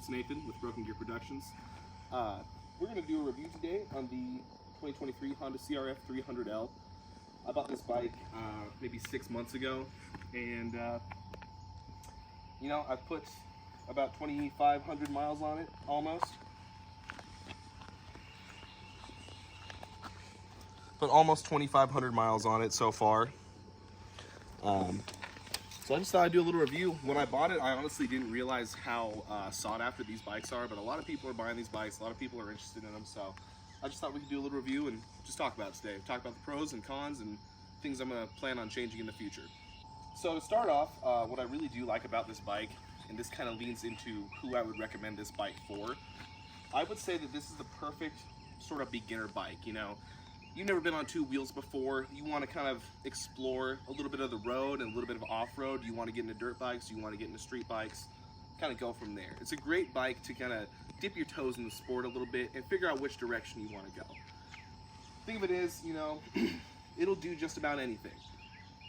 it's Nathan with Broken Gear Productions. We're going to do a review today on the 2023 Honda CRF300L. I bought this bike maybe 6 months ago, and you know, I've put about 2,500 miles on it, almost. Put almost 2,500 miles on it so far. So I just thought I'd do a little review. When I bought it, I honestly didn't realize how sought after these bikes are, but a lot of people are buying these bikes, a lot of people are interested in them, so I just thought we could do a little review and just talk about it today. Talk about the pros and cons and things I'm going to plan on changing in the future. So to start off, what I really do like about this bike, and this kind of leans into who I would recommend this bike for, I would say that this is the perfect sort of beginner bike. You know, you've never been on two wheels before, you want to kind of explore a little bit of the road and a little bit of off-road, you want to get into dirt bikes, you want to get into street bikes, kind of go from there. It's a great bike to kind of dip your toes in the sport a little bit and figure out which direction you want to go. Think of it as, you know, it'll do just about anything.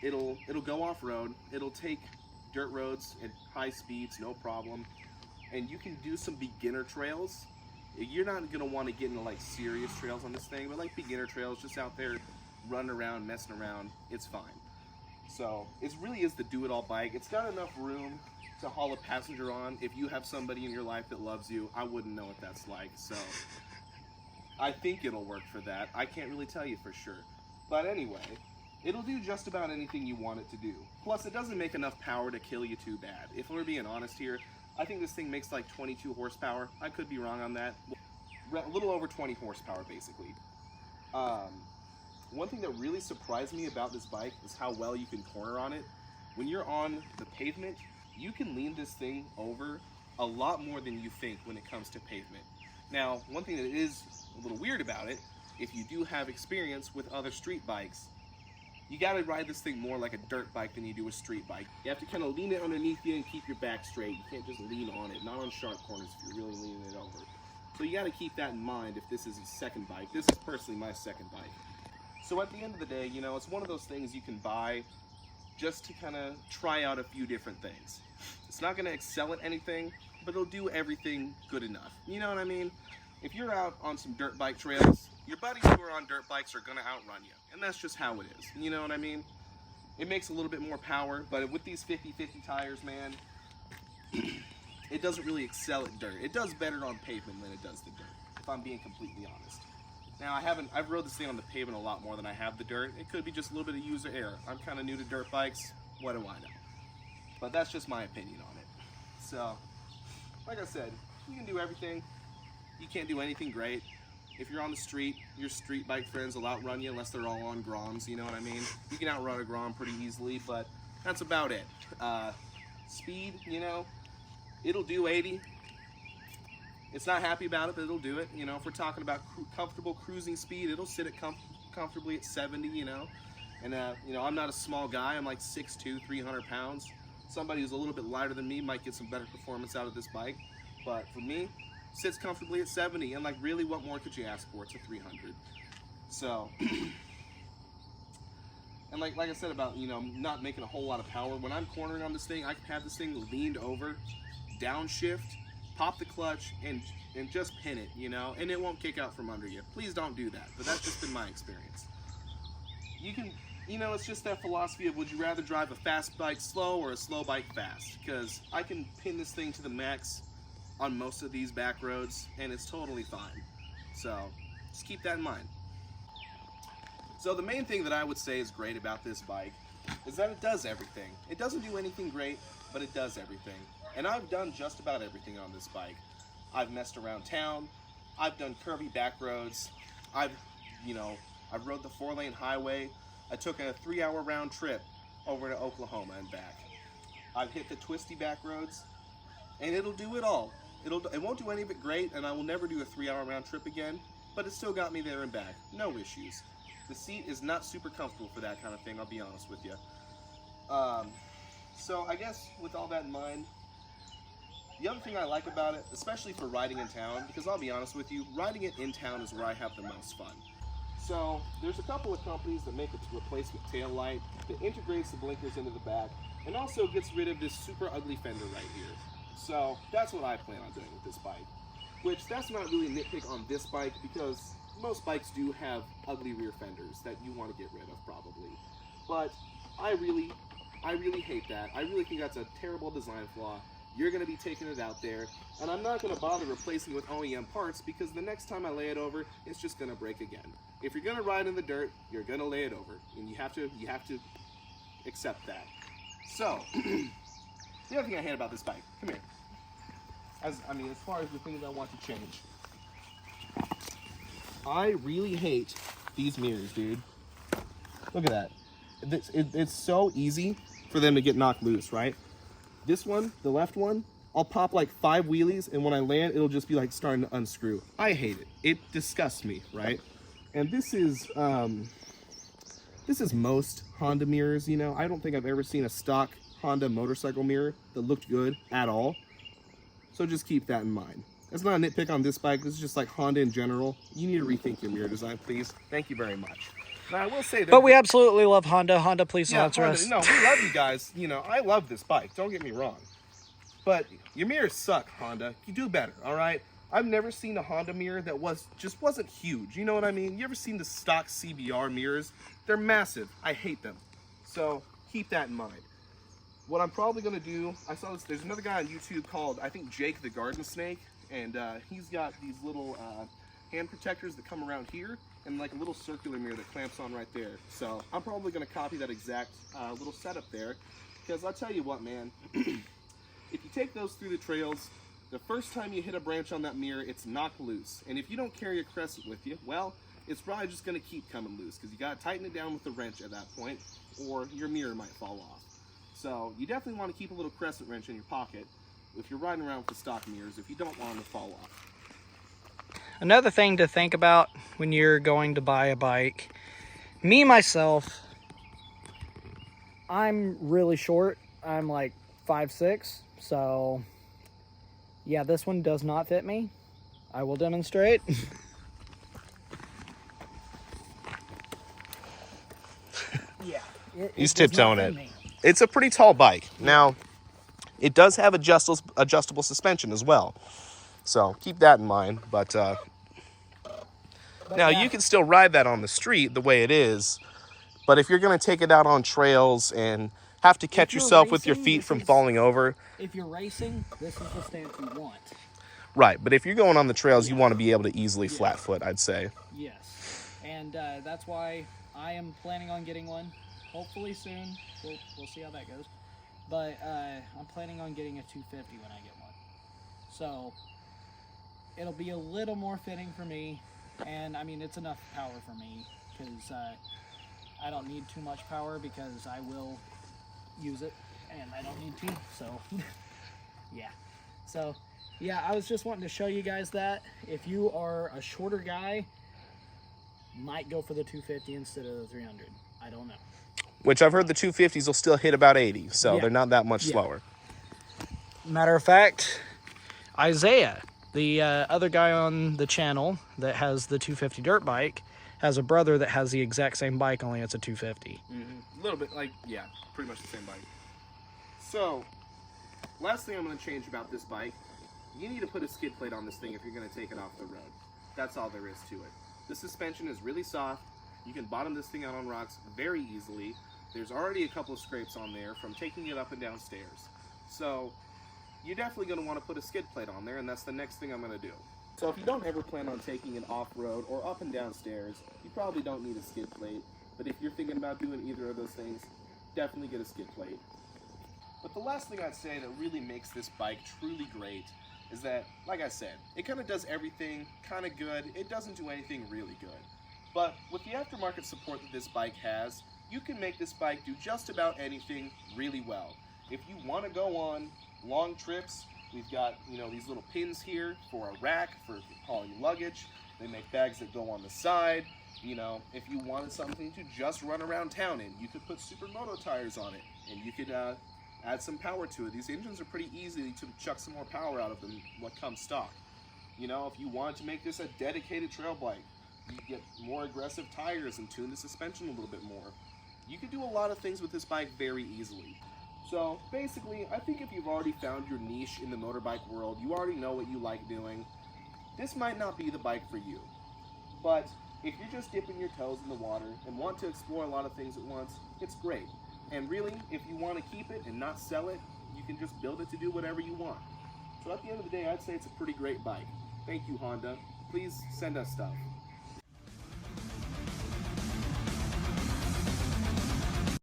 It'll go off-road, it'll take dirt roads at high speeds, no problem, and you can do some beginner trails. You're not going to want to get into like serious trails on this thing, but like beginner trails, just out there running around, messing around, it's fine. So it really is the do-it-all bike. It's got enough room to haul a passenger on. If you have somebody in your life that loves you, I wouldn't know what that's like, so I think it'll work for that. I can't really tell you for sure, but anyway, it'll do just about anything you want it to do. Plus, it doesn't make enough power to kill you too bad. If we're being honest here, I think this thing makes like 22 horsepower. I could be wrong on that. A little over 20 horsepower, basically. One thing that really surprised me about this bike is how well you can corner on it. When you're on the pavement, you can lean this thing over a lot more than you think when it comes to pavement. Now, one thing that is a little weird about it, if you do have experience with other street bikes, you gotta ride this thing more like a dirt bike than you do a street bike. You have to kind of lean it underneath you and keep your back straight. You can't just lean on it, not on sharp corners if you're really leaning it over. So you gotta keep that in mind if this is your second bike. This is personally my second bike. So at the end of the day, you know, it's one of those things you can buy just to kind of try out a few different things. It's not gonna excel at anything, but it'll do everything good enough. You know what I mean? If you're out on some dirt bike trails, your buddies who are on dirt bikes are gonna outrun you, and that's just how it is. You know what I mean? It makes a little bit more power, but with these 50/50 tires, man, it doesn't really excel at dirt. It does better on pavement than it does the dirt, if I'm being completely honest. Now, I've rode this thing on the pavement a lot more than I have the dirt. It could be just a little bit of user error. I'm kind of new to dirt bikes. What do I know? But that's just my opinion on it. So, like I said, you can do everything. You can't do anything great. If you're on the street, your street bike friends will outrun you unless they're all on Groms, you know what I mean? You can outrun a Grom pretty easily, but that's about it. Speed, you know, it'll do 80. It's not happy about it, but it'll do it. You know, if we're talking about comfortable cruising speed, it'll sit at comfortably at 70, you know? And, you know, I'm not a small guy. I'm like 6'2", 300 pounds. Somebody who's a little bit lighter than me might get some better performance out of this bike. But for me, sits comfortably at 70, and like really, what more could you ask for? It's a 300. So, and like I said about, you know, not making a whole lot of power, when I'm cornering on this thing, I can have this thing leaned over, downshift, pop the clutch, and just pin it, you know, and it won't kick out from under you. Please don't do that, but that's just been my experience. You can, you know, it's just that philosophy of, would you rather drive a fast bike slow or a slow bike fast? Because I can pin this thing to the max on most of these back roads, and it's totally fine. So just keep that in mind. So the main thing that I would say is great about this bike is that it does everything. It doesn't do anything great, but it does everything. And I've done just about everything on this bike. I've messed around town, I've done curvy back roads, I've rode the 4-lane highway. I took a 3-hour round trip over to Oklahoma and back. I've hit the twisty back roads, and it'll do it all. It won't do any of it great, and I will never do a 3-hour round trip again, but it still got me there and back. No issues. The seat is not super comfortable for that kind of thing, I'll be honest with you. So I guess with all that in mind, the other thing I like about it, especially for riding in town, because I'll be honest with you, riding it in town is where I have the most fun. So there's a couple of companies that make a replacement tail light that integrates the blinkers into the back and also gets rid of this super ugly fender right here. So that's what I plan on doing with this bike. Which, that's not really a nitpick on this bike, because most bikes do have ugly rear fenders that you want to get rid of probably. But I really hate that. I really think that's a terrible design flaw. You're going to be taking it out there, and I'm not going to bother replacing it with OEM parts, because the next time I lay it over, it's just going to break again. If you're going to ride in the dirt, you're going to lay it over, and you have to accept that. So, the other thing I hate about this bike, come here. As far as the things I want to change, I really hate these mirrors, dude. Look at that. It's so easy for them to get knocked loose, right? This one, the left one, I'll pop like 5 wheelies, and when I land, it'll just be like starting to unscrew. I hate it. It disgusts me, right? And this is most Honda mirrors, you know. I don't think I've ever seen a stock Honda motorcycle mirror that looked good at all. So just keep that in mind. That's not a nitpick on this bike. This is just like Honda in general. You need to rethink your mirror design, please. Thank you very much. Now, I will say that. But we absolutely love Honda. Honda, please sponsor us. No, we love you guys. You know, I love this bike. Don't get me wrong. But your mirrors suck, Honda. You do better, all right? I've never seen a Honda mirror that wasn't huge. You know what I mean? You ever seen the stock CBR mirrors? They're massive. I hate them. So keep that in mind. What I'm probably going to do, I saw this, there's another guy on YouTube called, I think, Jake the Garden Snake, and he's got these little hand protectors that come around here, and like a little circular mirror that clamps on right there. So I'm probably going to copy that exact little setup there, because I'll tell you what, man, if you take those through the trails, the first time you hit a branch on that mirror, it's knocked loose. And if you don't carry a crescent with you, well, it's probably just going to keep coming loose, because you got to tighten it down with a wrench at that point, or your mirror might fall off. So you definitely want to keep a little crescent wrench in your pocket if you're riding around with the stock mirrors, if you don't want them to fall off. Another thing to think about when you're going to buy a bike, myself, I'm really short. I'm like 5'6", so yeah, this one does not fit me. I will demonstrate. Yeah. He's tiptoeing it. It's a pretty tall bike. Now, it does have adjustable suspension as well. So keep that in mind. But now yeah, you can still ride that on the street the way it is. But if you're going to take it out on trails and have to catch yourself with your feet from falling over. If you're racing, this is the stance you want. Right, but if you're going on the trails, you want to be able to easily flat foot, I'd say. Yes, and that's why I am planning on getting one. Hopefully soon. We'll see how that goes. But I'm planning on getting a 250 when I get one. So it'll be a little more fitting for me. And I mean, it's enough power for me, because I don't need too much power, because I will use it and I don't need to. So yeah. So yeah, I was just wanting to show you guys that if you are a shorter guy, might go for the 250 instead of the 300. I don't know. Which I've heard the 250s will still hit about 80, so they're not that much slower. Matter of fact, Isaiah, the other guy on the channel that has the 250 dirt bike, has a brother that has the exact same bike, only it's a 250. A little bit, like, yeah, pretty much the same bike. So, last thing I'm going to change about this bike, you need to put a skid plate on this thing if you're going to take it off the road. That's all there is to it. The suspension is really soft. You can bottom this thing out on rocks very easily. There's already a couple of scrapes on there from taking it up and down stairs. So you're definitely going to want to put a skid plate on there, and that's the next thing I'm going to do. So if you don't ever plan on taking it off-road or up and down stairs, you probably don't need a skid plate. But if you're thinking about doing either of those things, definitely get a skid plate. But the last thing I'd say that really makes this bike truly great is that, like I said, it kind of does everything kind of good. It doesn't do anything really good. But with the aftermarket support that this bike has, you can make this bike do just about anything really well. If you want to go on long trips, we've got, you know, these little pins here for a rack for hauling luggage. They make bags that go on the side. You know, if you wanted something to just run around town in, you could put Supermoto tires on it, and you could add some power to it. These engines are pretty easy to chuck some more power out of them what comes stock. You know, if you wanted to make this a dedicated trail bike, you get more aggressive tires and tune the suspension a little bit more. You could do a lot of things with this bike very easily. So basically, I think if you've already found your niche in the motorbike world, you already know what you like doing, this might not be the bike for you. But if you're just dipping your toes in the water and want to explore a lot of things at once, it's great. And really, if you want to keep it and not sell it, you can just build it to do whatever you want. So at the end of the day, I'd say it's a pretty great bike. Thank you, Honda. Please send us stuff.